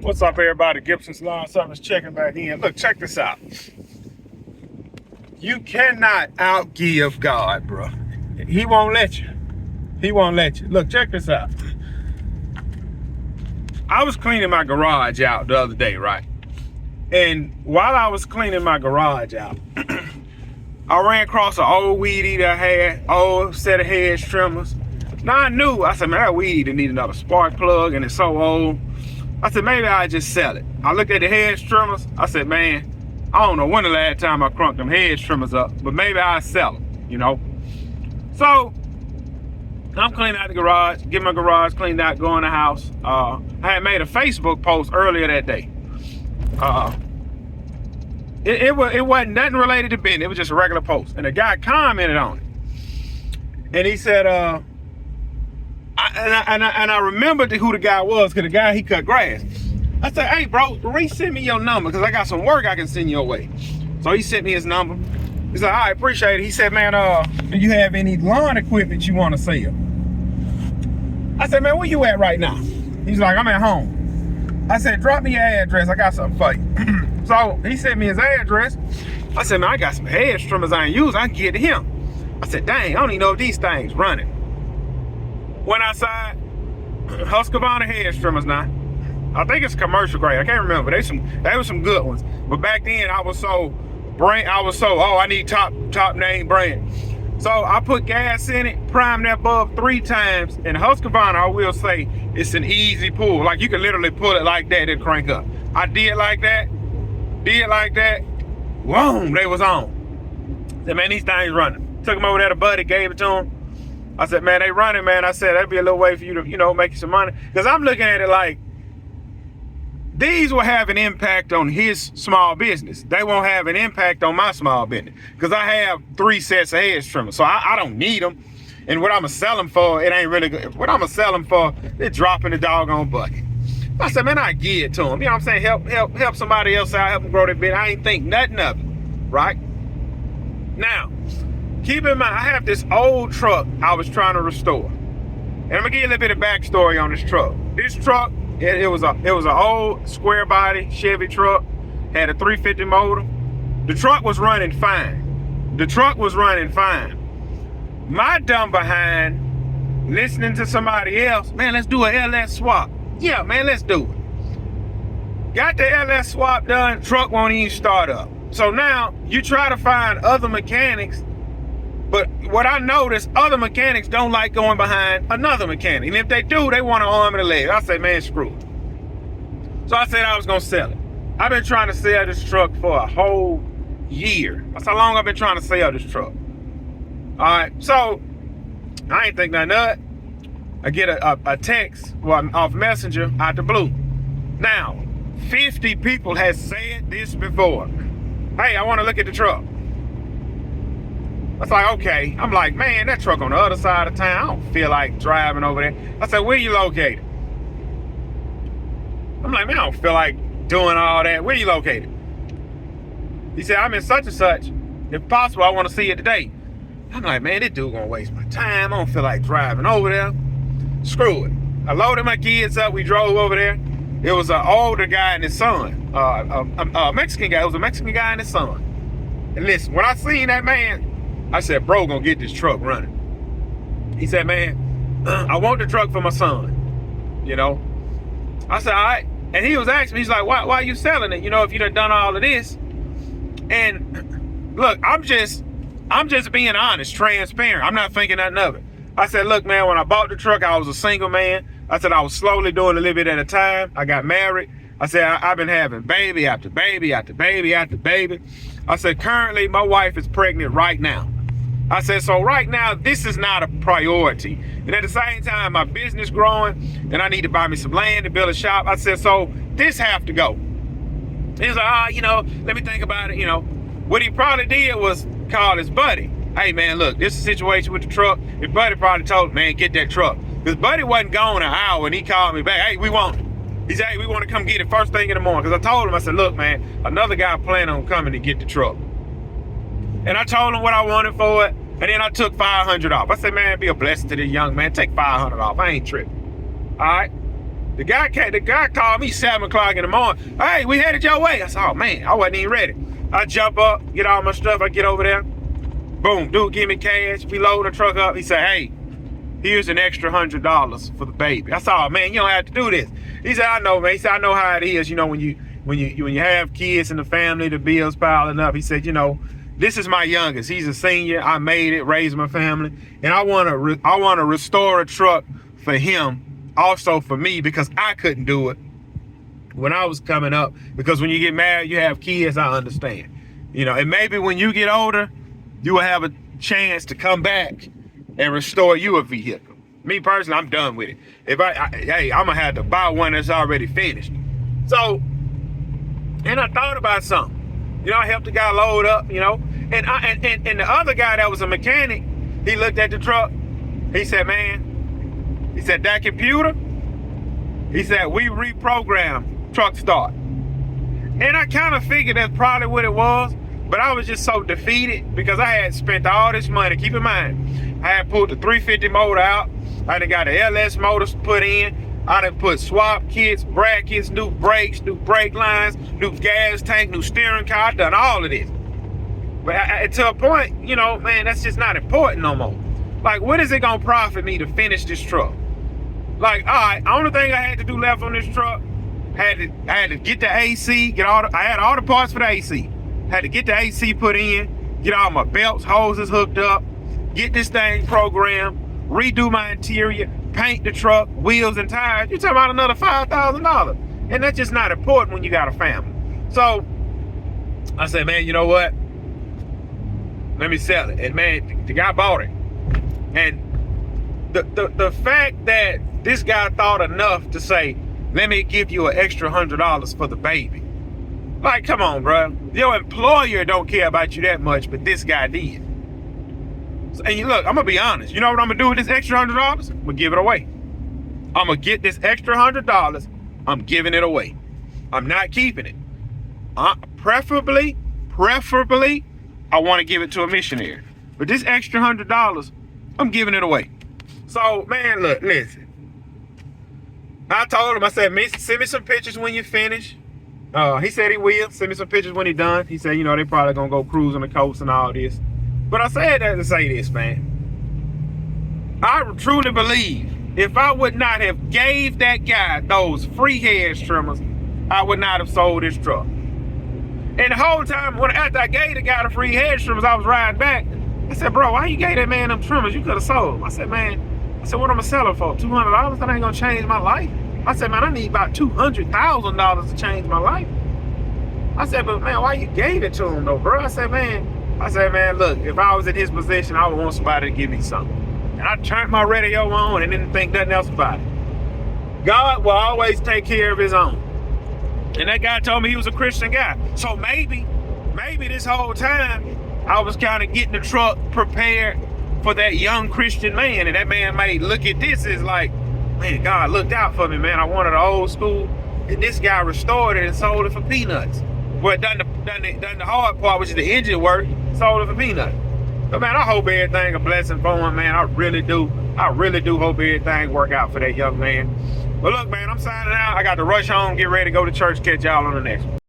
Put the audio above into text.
What's up, everybody? Gibson's Lawn Service checking back in. Look, check this out. You cannot outgive God, bro. He won't let you. He won't let you. Look, check this out. I was cleaning my garage out the other day, right? And while I was cleaning my garage out, I ran across an old weed eater I had, old set of hedge trimmers. Now I said, man, that weed eater need another spark plug and it's so old. I said, maybe I'll just sell it. I looked at the hedge trimmers. I said, man, I don't know when the last time I crunked them hedge trimmers up, but maybe I'll sell them, you know? So I'm cleaning out the garage, getting my garage cleaned out, going to the house. I had made a Facebook post earlier that day. It wasn't nothing related to business. It was just a regular post. And a guy commented on it. And he said, I remembered who the guy was, because the guy, he cut grass. I said, hey, bro, resend me your number, because I got some work I can send your way. So he sent me his number. He said, all right, appreciate it. He said, man, do you have any lawn equipment you want to sell? I said, man, where you at right now? He's like, I'm at home. I said, drop me your address. I got something for you. So he sent me his address. I said, man, I got some hedge trimmers I ain't use. I can get to him. I said, dang, I don't even know if these things running. Went outside, Husqvarna hedge trimmers now. I think it's commercial grade. I can't remember. They were some good ones. But back then I was so I need top name brand. So I put gas in it, primed that bulb 3 times, and Husqvarna, I will say, it's an easy pull. Like, you can literally pull it like that and crank up. I did like that, boom, they was on. I said, man, these things running. Took them over there to Buddy, gave it to him. I said, man, they running, man. I said, that'd be a little way for you to, you know, make you some money. Because I'm looking at it like, these will have an impact on his small business. They won't have an impact on my small business. Because I have 3 sets of hedge trimmers. So I don't need them. And what I'm going to sell them for, it ain't really good. What I'm going to sell them for, they're dropping the doggone bucket. I said, man, I give it to them. You know what I'm saying? Help somebody else out. Help them grow their business. I ain't think nothing of it. Right? Now, keep in mind, I have this old truck I was trying to restore. And I'm going to give you a little bit of backstory on this truck. This truck, it was an old square body Chevy truck, had a 350 motor. The truck was running fine. My dumb behind, listening to somebody else, man, let's do an LS swap. Yeah, man, let's do it. Got the LS swap done, truck won't even start up. So now you try to find other mechanics, but what I noticed, other mechanics don't like going behind another mechanic. And if they do, they want an arm and a leg. I said, man, screw it. So I said I was going to sell it. I've been trying to sell this truck for a whole year. That's how long I've been trying to sell this truck. All right, so I ain't think nothing of it. I get a text off Messenger out the blue. Now, 50 people has said this before. Hey, I want to look at the truck. I was like, okay. I'm like, man, that truck on the other side of town. I don't feel like driving over there. I said, where you located? I'm like, man, I don't feel like doing all that. Where you located? He said, I'm in such and such. If possible, I want to see it today. I'm like, man, this dude gonna waste my time. I don't feel like driving over there. Screw it. I loaded my kids up. We drove over there. It was an older guy and his son. A Mexican guy. It was a Mexican guy and his son. And listen, when I seen that man, I said, bro, gonna get this truck running. He said, man, I want the truck for my son. You know? I said, all right. And he was asking me, he's like, why are you selling it? You know, if you done all of this. And look, I'm just being honest, transparent. I'm not thinking nothing of it. I said, look, man, when I bought the truck, I was a single man. I said, I was slowly doing a little bit at a time. I got married. I said, I've been having baby after baby after baby after baby. I said, currently, my wife is pregnant right now. I said, so right now, this is not a priority. And at the same time, my business growing, and I need to buy me some land to build a shop. I said, so this have to go. He was like, you know, let me think about it. You know, what he probably did was call his buddy. Hey, man, look, this is a situation with the truck. His buddy probably told him, man, get that truck. Because buddy wasn't gone an hour, and he called me back. Hey, we want it. He said, hey, we want to come get it first thing in the morning. Because I told him, I said, look, man, another guy planning on coming to get the truck. And I told him what I wanted for it. And then I took $500 off. I said, man, be a blessing to this young man. Take $500 off. I ain't tripping. All right. The guy called me 7 o'clock in the morning. Hey, we headed your way. I said, oh man, I wasn't even ready. I jump up, get all my stuff, I get over there. Boom, dude give me cash. We load the truck up. He said, hey, here's an extra $100 for the baby. I said, oh man, you don't have to do this. He said, I know, man. He said, I know how it is, when you have kids in the family, the bills piling up. He said, this is my youngest. He's a senior. I made it, raised my family, and I want to restore a truck for him, also for me, because I couldn't do it when I was coming up. Because when you get married, you have kids. I understand, and maybe when you get older, you will have a chance to come back and restore you a vehicle. Me personally, I'm done with it. I'm gonna have to buy one that's already finished. So, and I thought about something. I helped the guy load up, and the other guy that was a mechanic, he looked at the truck. He said, man, that computer, he said, we reprogrammed truck start. And I kind of figured that's probably what it was, but I was just so defeated because I had spent all this money. Keep in mind, I had pulled the 350 motor out. I done got the LS motors put in. I done put swap kits, brackets, new brakes, new brake lines, new gas tank, new steering column. I done all of this. But to a point, man, that's just not important no more. Like, what is it gonna profit me to finish this truck? Like, all right, the only thing I had to do left on this truck, I had to get the AC, I had all the parts for the AC. Had to get the AC put in, get all my belts, hoses hooked up, get this thing programmed, redo my interior, paint the truck, wheels and tires. You're talking about another $5,000. And that's just not important when you got a family. So I said, man, you know what? Let me sell it. And man, the guy bought it. And the fact that this guy thought enough to say, let me give you an extra $100 for the baby. Like, come on, bro. Your employer don't care about you that much, but this guy did. And look, I'm gonna be honest. You know what I'm gonna do with this extra $100? I'm gonna give it away. I'm gonna get this extra $100. I'm giving it away. I'm not keeping it. Preferably, I want to give it to a missionary. But this extra $100, I'm giving it away. So, man, look, listen. I told him, I said, send me some pictures when you finish. He said he will. Send me some pictures when he done. He said, they probably gonna go cruise on the coast and all this. But I said that to say this, man. I truly believe if I would not have gave that guy those free hedge trimmers, I would not have sold this truck. And the whole time, after I gave the guy the free hedge trimmers, I was riding back. I said, bro, why you gave that man them trimmers? You could have sold them. I said, what I'm gonna sell them for? $200? That ain't gonna change my life. I said, man, I need about $200,000 to change my life. I said, but man, why you gave it to him though, bro? I said, man, look, if I was in his position, I would want somebody to give me something. And I turned my radio on and didn't think nothing else about it. God will always take care of his own. And that guy told me he was a Christian guy. So maybe this whole time, I was kind of getting the truck prepared for that young Christian man. And that man may look at this as like, man, God looked out for me, man. I wanted an old school. And this guy restored it and sold it for peanuts. Well, done the hard part, which is the engine work, sold it for peanuts. But man, I hope everything a blessing for him, man. I really do hope everything work out for that young man. But look, man, I'm signing out. I got to rush home, get ready to go to church, catch y'all on the next one.